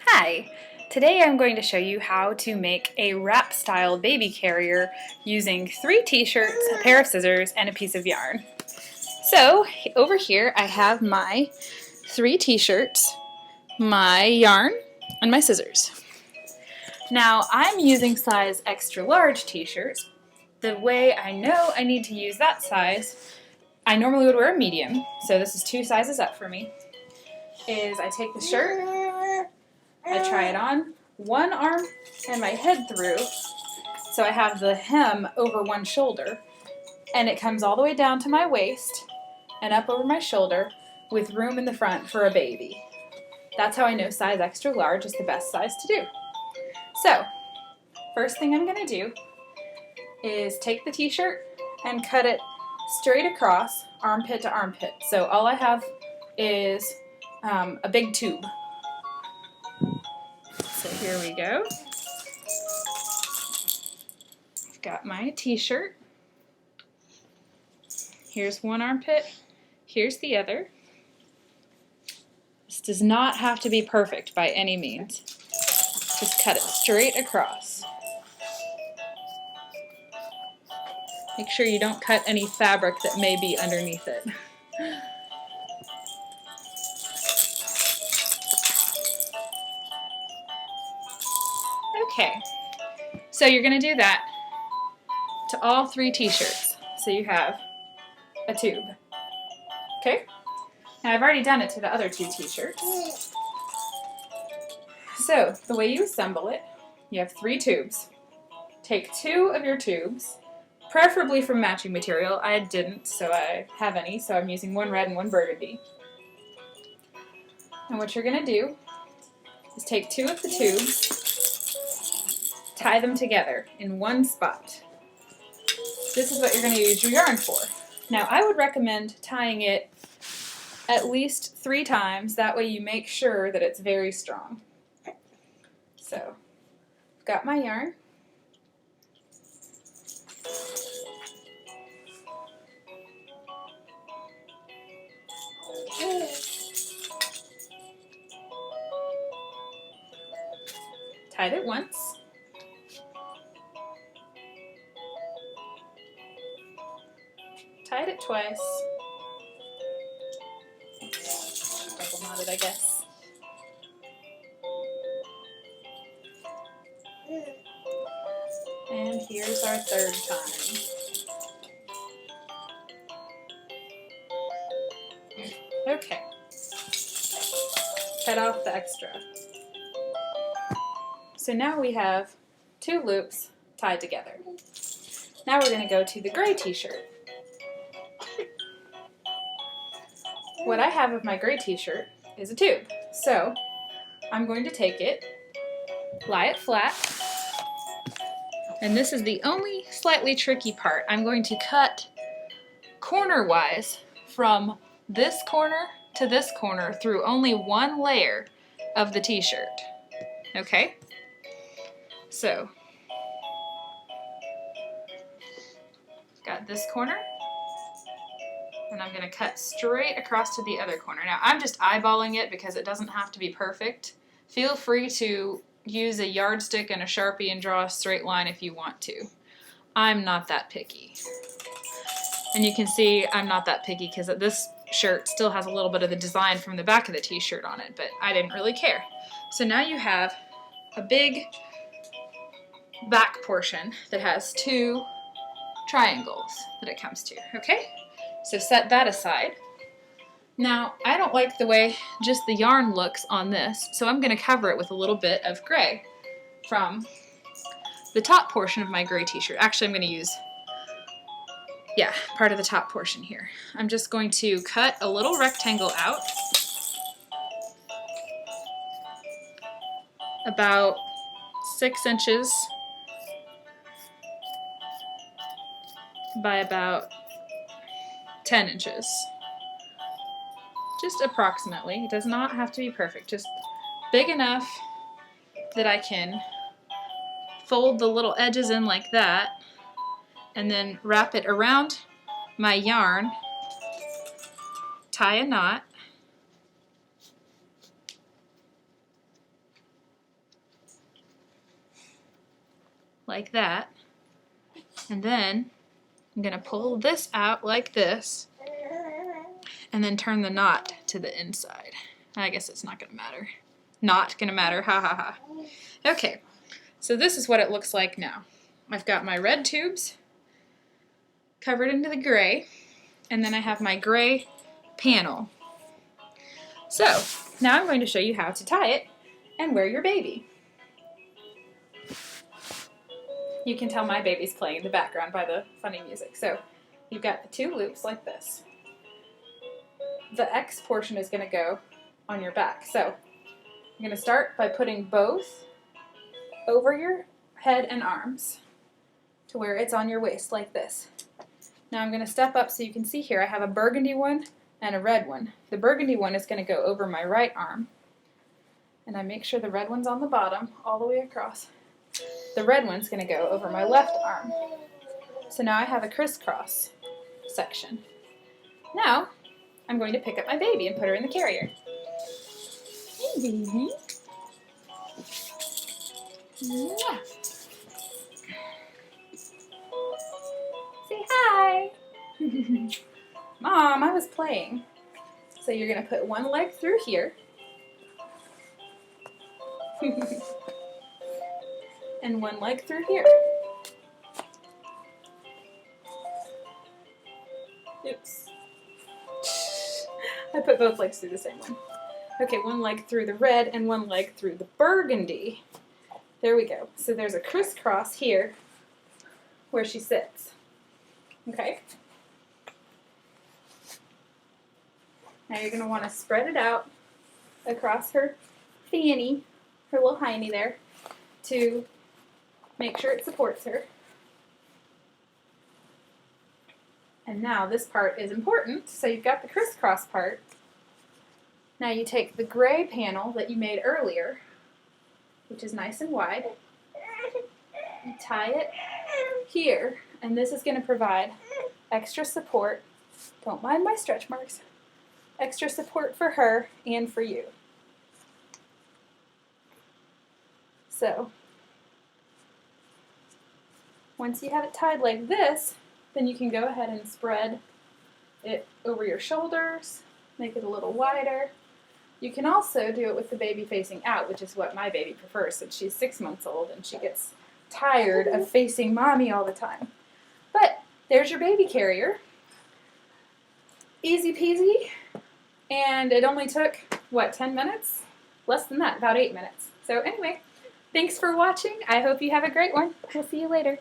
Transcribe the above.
Hi! Today I'm going to show you how to make a wrap style baby carrier using 3 t-shirts, a pair of scissors, and a piece of yarn. So over here I have my 3 t-shirts, my yarn, and my scissors. Now I'm using size extra large t-shirts. The way I know I need to use that size, I normally would wear a medium, so this is 2 sizes up for me, is I take the shirt, I try it on, one arm and my head through, so I have the hem over one shoulder, and it comes all the way down to my waist and up over my shoulder with room in the front for a baby. That's how I know size extra large is the best size to do. So, first thing I'm going to do is take the t-shirt and cut it straight across, armpit to armpit. So all I have is a big tube. So here we go. I've got my t-shirt. Here's one armpit. Here's the other. This does not have to be perfect by any means. Just cut it straight across. Make sure you don't cut any fabric that may be underneath it. Okay, so you're going to do that to all 3 t-shirts. So you have a tube. Okay? Now I've already done it to the other 2 t-shirts. So the way you assemble it, you have 3 tubes. Take 2 of your tubes, preferably from matching material. I didn't, so I have any, so I'm using one red and one burgundy. And what you're going to do is take 2 of the tubes, tie them together in one spot. This is what you're going to use your yarn for. Now I would recommend tying it at least 3 times, that way you make sure that it's very strong. So, I've got my yarn. Tied it once. Tied it twice. Double knotted, I guess. And here's our 3rd time. Okay. Cut off the extra. So now we have 2 loops tied together. Now we're going to go to the gray t-shirt. What I have of my gray t-shirt is a tube. So I'm going to take it, lie it flat, and this is the only slightly tricky part. I'm going to cut corner-wise from this corner to this corner through only one layer of the t-shirt. Okay? So, got this corner, and I'm going to cut straight across to the other corner. Now, I'm just eyeballing it because it doesn't have to be perfect. Feel free to use a yardstick and a Sharpie and draw a straight line if you want to. I'm not that picky. And you can see I'm not that picky because this shirt still has a little bit of the design from the back of the t-shirt on it, but I didn't really care. So now you have a big back portion that has 2 triangles that it comes to, okay? So set that aside. Now, I don't like the way just the yarn looks on this, so I'm going to cover it with a little bit of gray from the top portion of my gray t-shirt. Actually, I'm going to use, part of the top portion here. I'm just going to cut a little rectangle out, about 6 inches by about 10 inches. Just approximately. It does not have to be perfect, just big enough that I can fold the little edges in like that and then wrap it around my yarn, tie a knot, like that. And then I'm going to pull this out like this and then turn the knot to the inside. I guess it's not going to matter. Not going to matter, ha ha ha. Okay, so this is what it looks like now. I've got my red tubes covered into the gray, and then I have my gray panel. So now I'm going to show you how to tie it and wear your baby. You can tell my baby's playing in the background by the funny music. So you've got the 2 loops like this. The X portion is going to go on your back. So I'm going to start by putting both over your head and arms to where it's on your waist like this. Now I'm going to step up so you can see here I have a burgundy one and a red one. The burgundy one is going to go over my right arm. And I make sure the red one's on the bottom all the way across. The red one's going to go over my left arm. So now I have a crisscross section. Now I'm going to pick up my baby and put her in the carrier. Hey, baby. Mwah. Say hi. Mom, I was playing. So you're going to put one leg through here. And one leg through here. Oops. I put both legs through the same one. Okay, one leg through the red and one leg through the burgundy. There we go. So there's a crisscross here where she sits. Okay? Now you're going to want to spread it out across her fanny, her little hiney there, to make sure it supports her. And now this part is important. So you've got the crisscross part. Now you take the gray panel that you made earlier, which is nice and wide. You tie it here, and this is going to provide extra support. Don't mind my stretch marks. Extra support for her and for you. So once you have it tied like this, then you can go ahead and spread it over your shoulders, make it a little wider. You can also do it with the baby facing out, which is what my baby prefers since she's 6 months old and she gets tired of facing mommy all the time. But there's your baby carrier. Easy peasy. And it only took, what, 10 minutes? Less than that, about 8 minutes. So anyway, thanks for watching. I hope you have a great one. We'll see you later.